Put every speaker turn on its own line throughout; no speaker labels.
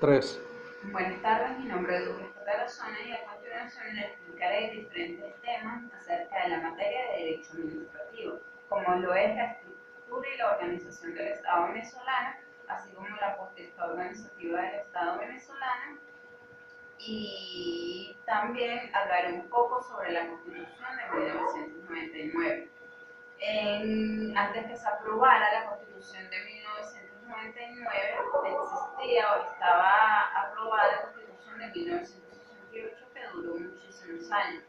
Tres.
Buenas tardes, mi nombre es Douglas Tarazona y a continuación les explicaré diferentes temas acerca de la materia de Derecho Administrativo, como lo es la estructura y la organización del Estado venezolano, así como la potestad organizativa del Estado venezolano, y también hablaré un poco sobre la Constitución de 1999. Antes que se aprobara la Constitución de 1999, existía o estaba aprobada la Constitución de 1968, que duró muchísimos años.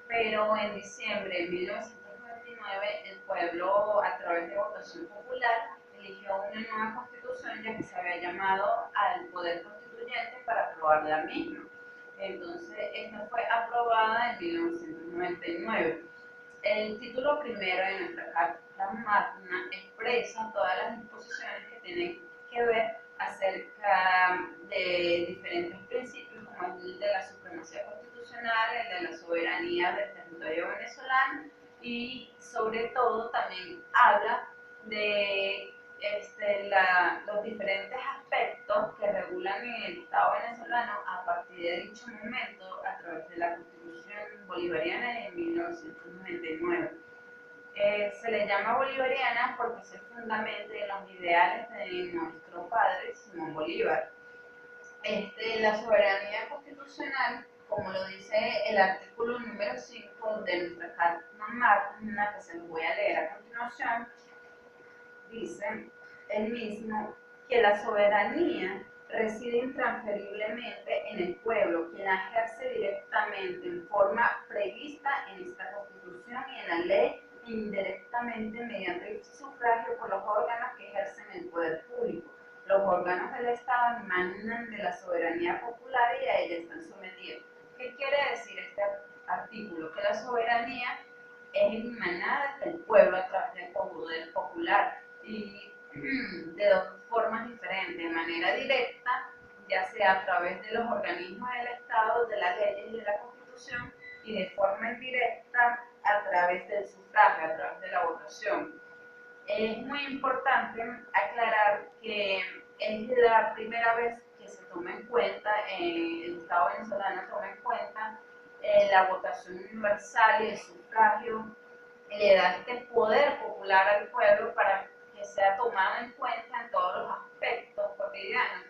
Pero en diciembre de 1999, el pueblo, a través de votación popular, eligió una nueva Constitución, ya que se había llamado al Poder Constituyente para aprobar la misma. Entonces, esta fue aprobada en 1999. El título primero de nuestra Carta Magna expresa todas las disposiciones que tienen que ver acerca de diferentes principios, como el de la supremacía constitucional, el de la soberanía del territorio venezolano, y sobre todo también habla de los diferentes aspectos que regulan el Estado venezolano a partir de dicho momento a través de la Constitución bolivariana de 1999. Se le llama bolivariana porque se fundamenta en los ideales de nuestro padre Simón Bolívar. La soberanía constitucional, como lo dice el artículo número 5 de nuestra Carta Magna, que se lo voy a leer a continuación, dice el mismo que la soberanía reside intransferiblemente en el pueblo, quien la ejerce directamente en forma prevista en esta Constitución y en la ley, e indirectamente mediante el sufragio por los órganos que ejercen el poder público. Los órganos del Estado emanan de la soberanía popular y a ella están sometidos. ¿Qué quiere decir este artículo? Que la soberanía es emanada del pueblo a través del poder popular y de dos formas diferentes, de manera directa, ya sea a través de los organismos del Estado, de las leyes y de la Constitución, y de forma indirecta a través del sufragio, a través de la votación. Es muy importante aclarar que es la primera vez que se toma en cuenta, el Estado venezolano toma en cuenta la votación universal y el sufragio, le da este poder popular al pueblo para que sea tomado en cuenta en todos los aspectos cotidianos,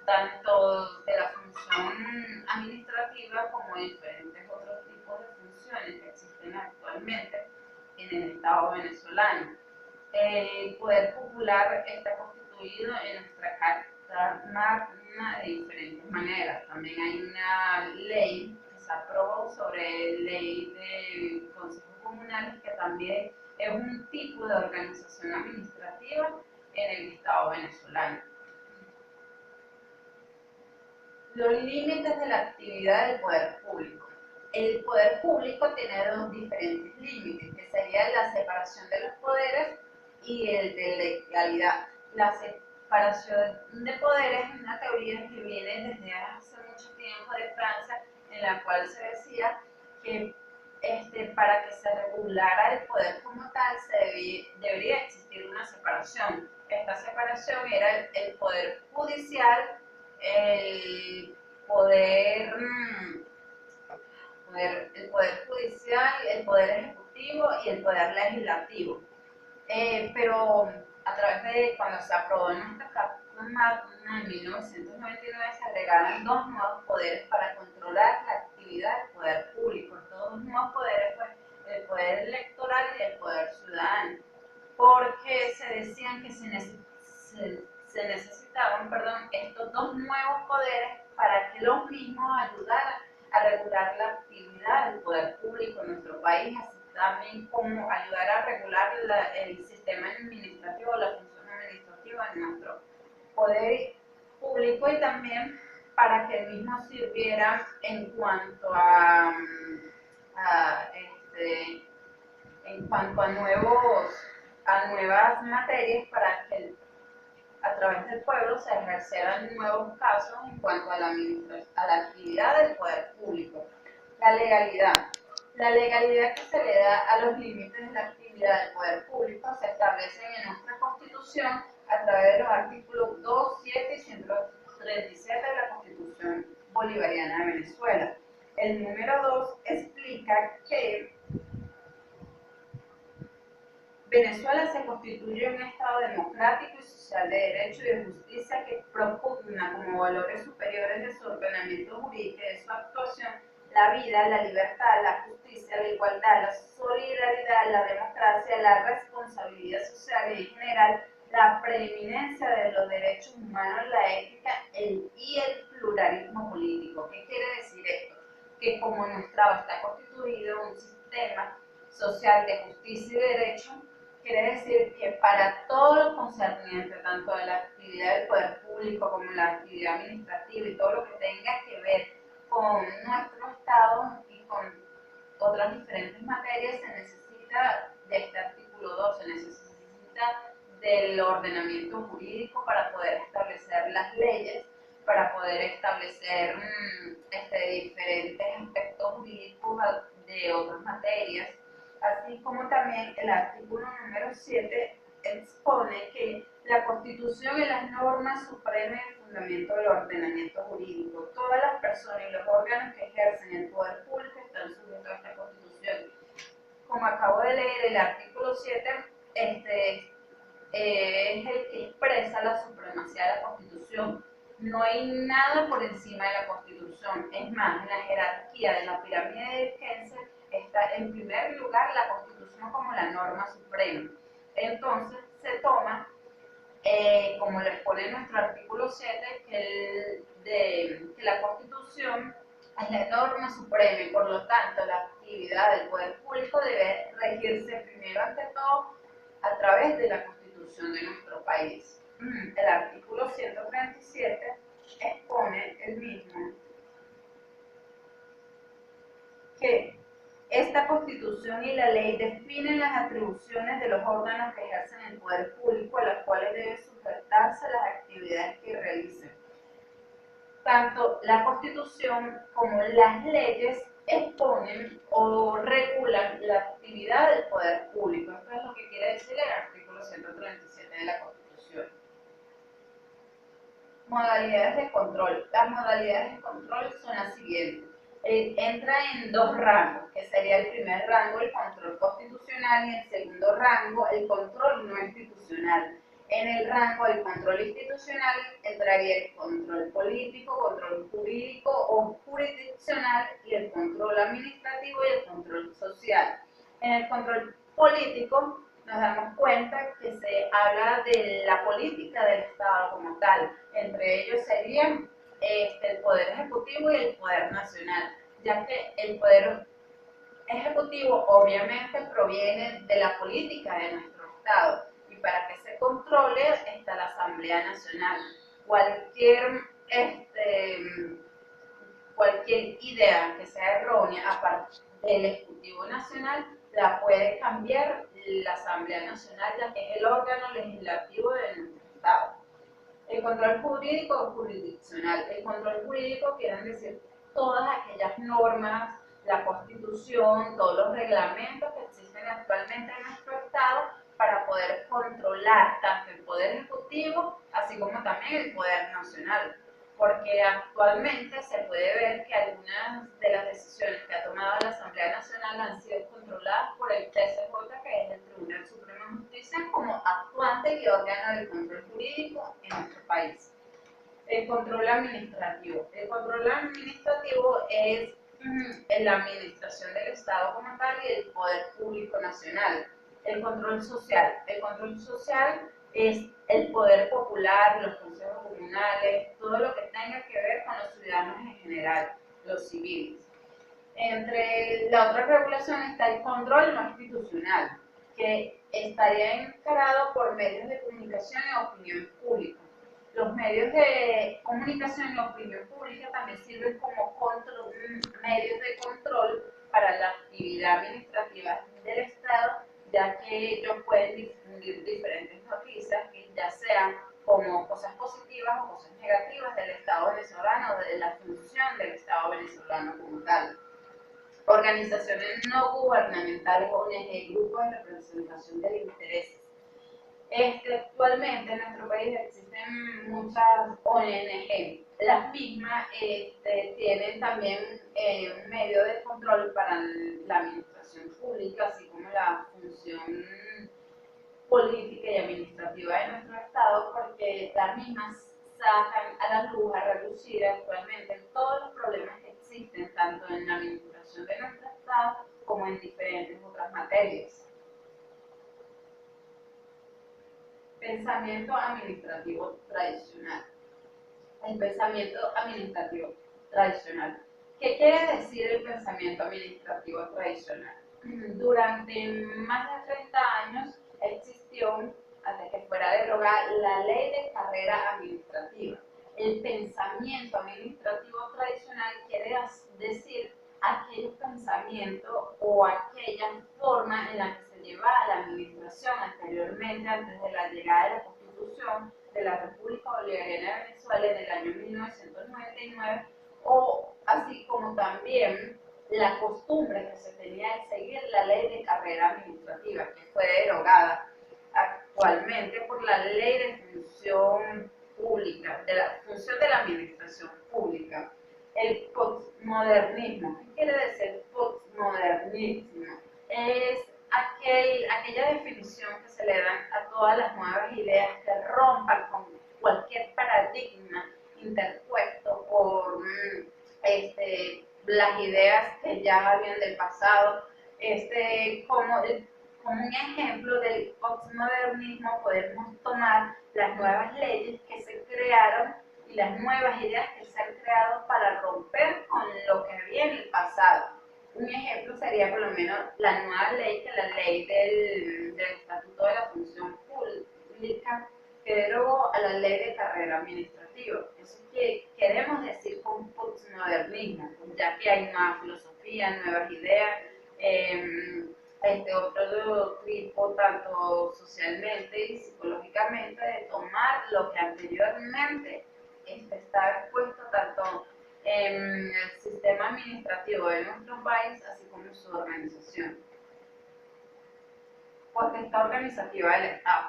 tanto de la función administrativa como de diferentes otros tipos de funciones que existen actualmente en el Estado venezolano. El poder popular está constituido en nuestra Carta Magna de diferentes maneras. También hay una ley que se aprobó sobre ley de consejos comunales, que también es un tipo de organización administrativa en el Estado venezolano. Los límites de la actividad del poder público. El poder público tiene dos diferentes límites, que serían la separación de los poderes y el de legalidad. La separación de poderes es una teoría que viene desde hace mucho tiempo de Francia, en la cual se decía que para que se regulara el poder como tal debería existir una separación. Esta separación era el poder judicial, el poder, el poder judicial, el poder ejecutivo y el poder legislativo. Pero a través de cuando se aprobó nuestra Carta Magna en 1999 se agregaron dos nuevos poderes para controlar la actividad del poder público. Estos dos nuevos poderes fue el poder electoral y el poder ciudadano, porque se decían que se necesitaban, estos dos nuevos poderes para que los mismos ayudaran a regular la actividad del poder público en nuestro país, así también como ayudar a regular el sistema administrativo, la función administrativa de nuestro poder público, y también para que el mismo sirviera en cuanto a nuevas materias, para que a través del pueblo se ejercieran nuevos casos en cuanto a la actividad del poder público. La legalidad. La legalidad que se le da a los límites de la actividad del poder público se establecen en nuestra Constitución a través de los artículos 2, 7 y 137 de la Revolución Bolivariana de Venezuela. El número 2 explica que Venezuela se constituye un Estado democrático y social de derecho y de justicia que propugna como valores superiores de su ordenamiento jurídico y de su actuación la vida, la libertad, la justicia, la igualdad, la solidaridad, la democracia, la responsabilidad social y en general la preeminencia de los derechos humanos, la ética y el pluralismo político. ¿Qué quiere decir esto? Que como nuestro Estado está constituido un sistema social de justicia y derecho, quiere decir que para todo lo concerniente, tanto de la actividad del poder público como la actividad administrativa y todo lo que tenga que ver con nuestro Estado y con otras diferentes materias, se necesita de este artículo 2, se necesita del ordenamiento jurídico para poder establecer las leyes, para poder establecer diferentes aspectos jurídicos de otras materias, así como también el artículo número 7 expone que la Constitución es la norma suprema y el fundamento del ordenamiento jurídico. Todas las personas y los órganos que ejercen el poder público están sujetos a esta Constitución. Como acabo de leer, el artículo 7 es el que expresa la supremacía de la Constitución. No hay nada por encima de la Constitución. Es más, en la jerarquía de la pirámide de Kelsen está en primer lugar la Constitución como la norma suprema. Entonces se toma, como lo expone en nuestro artículo 7, que la Constitución es la norma suprema y por lo tanto la actividad del poder público debe regirse primero ante todo a través de la Constitución de nuestro país. El artículo 137 expone el mismo que esta Constitución y la ley definen las atribuciones de los órganos que ejercen el poder público, a las cuales debe sujetarse las actividades que realicen. Tanto la Constitución como las leyes exponen o regulan la actividad del poder público. Esto es lo que quiere decir el artículo 137 de la Constitución. Modalidades de control. Las modalidades de control son las siguientes. Entra en dos rangos, que sería el primer rango el control constitucional y el segundo rango el control no institucional. En el rango del control institucional entraría el control político, control jurídico o jurisdiccional y el control administrativo y el control social. En el control político nos damos cuenta que se habla de la política del Estado como tal. Entre ellos serían el Poder Ejecutivo y el Poder Nacional, ya que el Poder Ejecutivo obviamente proviene de la política de nuestro Estado y para que se controle está la Asamblea Nacional. Cualquier idea que sea errónea aparte del Ejecutivo Nacional la puede cambiar la Asamblea Nacional, ya que es el órgano legislativo de nuestro Estado. El control jurídico o jurisdiccional. El control jurídico quiere decir todas aquellas normas, la Constitución, todos los reglamentos que existen actualmente en nuestro Estado para poder controlar tanto el Poder Ejecutivo así como también el Poder Nacional. Porque actualmente se puede ver que algunas de las decisiones que ha tomado la Asamblea Nacional han sido controladas por el TCJ, que es el Tribunal Supremo de Justicia, como actuante y órgano del control jurídico en nuestro país. El control administrativo. El control administrativo es la administración del Estado como tal y el poder público nacional. El control social. El control social es el poder popular, los consejos comunales, todo lo que tenga que ver con los ciudadanos en general, los civiles. Entre la otra regulación está el control no institucional, que estaría encarado por medios de comunicación y opinión pública. Los medios de comunicación y opinión pública también sirven como medios de control para la actividad administrativa del Estado, ya que ellos pueden difundir diferentes noticias, que ya sean como cosas positivas o cosas negativas del Estado venezolano, de la función del Estado venezolano como tal. Organizaciones no gubernamentales, ONG, grupos de representación del interés. Actualmente en nuestro país existen muchas ONG. las mismas tienen también un medio de control para la administración pública, así como la función política y administrativa de nuestro Estado, porque las mismas sacan a la luz, a reducir actualmente todos los problemas que existen tanto en la administración de nuestro Estado como en diferentes otras materias. Pensamiento administrativo tradicional. El pensamiento administrativo tradicional. ¿Qué quiere decir el pensamiento administrativo tradicional? Durante más de 30 años existió, hasta que fuera derogada, la ley de carrera administrativa. El pensamiento administrativo tradicional quiere decir aquel pensamiento o aquella forma en la que se llevaba la administración anteriormente, antes de la llegada de la Constitución de la República Bolivariana de Venezuela en el año 1999, o así como también la costumbre que se tenía de seguir la ley de carrera administrativa, que fue derogada actualmente por la ley de función pública, de la función de la administración pública. El postmodernismo. ¿Qué quiere decir postmodernismo? Es aquella definición que se le dan a todas las nuevas ideas que rompan con cualquier paradigma interpuesto por las ideas que ya habían del pasado. Como un ejemplo del postmodernismo podemos tomar las nuevas leyes que se crearon y las nuevas ideas que se han creado para romper con lo que había en el pasado. Un ejemplo sería por lo menos la nueva ley, que es la ley del Estatuto de la Función Pública, que derogó a la ley de carrera administrativa. Eso es que queremos decir con postmodernismo, ya que hay nueva filosofía, nuevas ideas, otro tipo, tanto socialmente y psicológicamente, de tomar lo que anteriormente está expuesto tanto en el sistema administrativo de nuestro país, así como en su organización. Potestad organizativa del Estado.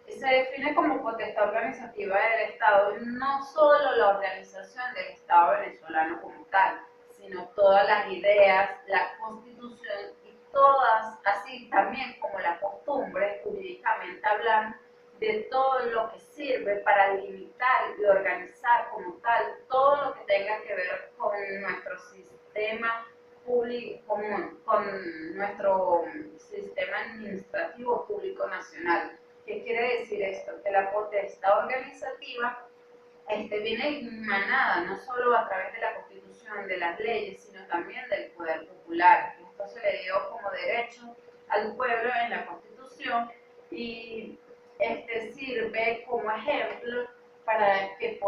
Se define como potestad organizativa del Estado no solo la organización del Estado venezolano como tal, sino todas las ideas, la Constitución y todas, así también como la costumbre, jurídicamente hablando, de todo lo que sirve para limitar y organizar como tal todo lo que tenga que ver con nuestro sistema público, con nuestro sistema administrativo público nacional. ¿Qué quiere decir esto? Que la potestad organizativa viene emanada no solo a través de la Constitución, de las leyes, sino también del poder popular. Esto se le dio como derecho al pueblo en la Constitución y sirve como ejemplo para que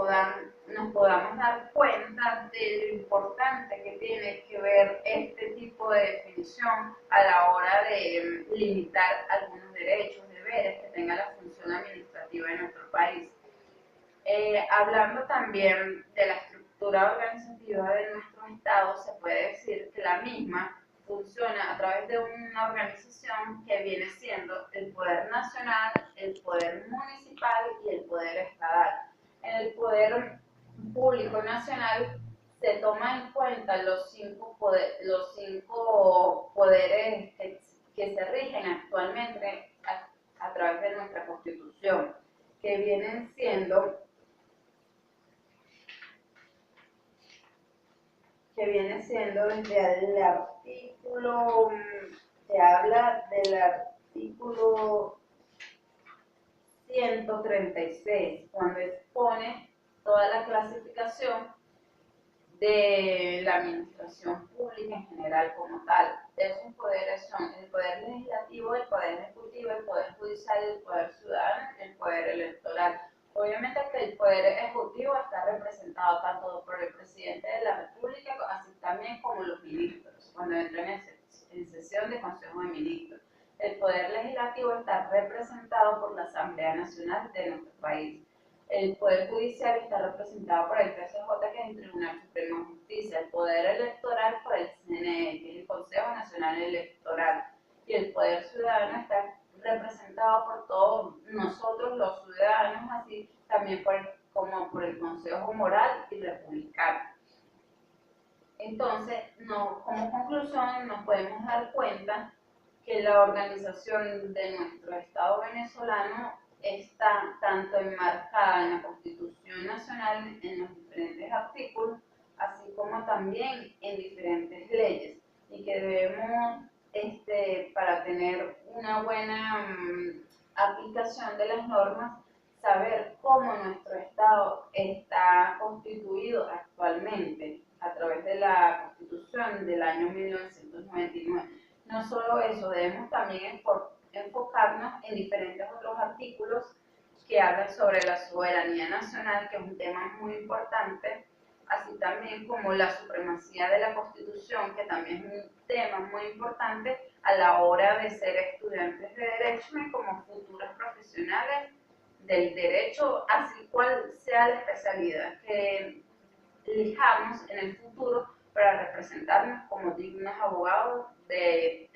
nos podamos dar cuenta de lo importante que tiene que ver este tipo de definición a la hora de limitar algunos derechos, deberes que tenga la función administrativa de nuestro país. Hablando también de la estructura organizativa de nuestro Estado, se puede decir que la misma funciona a través de una organización que viene siendo el poder nacional, el poder municipal y el poder estatal. En el poder público nacional se toman en cuenta los cinco poderes que se rigen actualmente a través de nuestra Constitución, que vienen siendo desde el artículo, se habla del artículo 136, cuando expone toda la clasificación de la administración pública en general como tal. Esos poderes son el poder legislativo, el poder ejecutivo, el poder judicial, el poder ciudadano y el poder electoral. Obviamente que el poder ejecutivo está representado tanto por el presidente de la República, así también como los ministros, cuando entran en sesión de Consejo de Ministros. El poder legislativo está representado por la Asamblea Nacional de nuestro país. El Poder Judicial está representado por el TCJ, que es el Tribunal Supremo de Justicia. El Poder Electoral por el CNE, que es el Consejo Nacional Electoral. Y el Poder Ciudadano está representado por todos nosotros los ciudadanos, así también como por el Consejo consejo moral y republicano. Entonces, como conclusión, nos podemos dar cuenta que la organización de nuestro Estado venezolano está tanto enmarcada en la Constitución Nacional, en los diferentes artículos, así como también en diferentes leyes, y que debemos, para tener una buena aplicación de las normas, saber cómo nuestro Estado está constituido actualmente a través de la Constitución del año 1999. No solo eso, debemos también enfocarnos en diferentes otros artículos que hablan sobre la soberanía nacional, que es un tema muy importante, así también como la supremacía de la Constitución, que también es un tema muy importante a la hora de ser estudiantes de Derecho y como futuros profesionales del derecho, así cual sea la especialidad que elijamos en el futuro para representarnos como dignos abogados del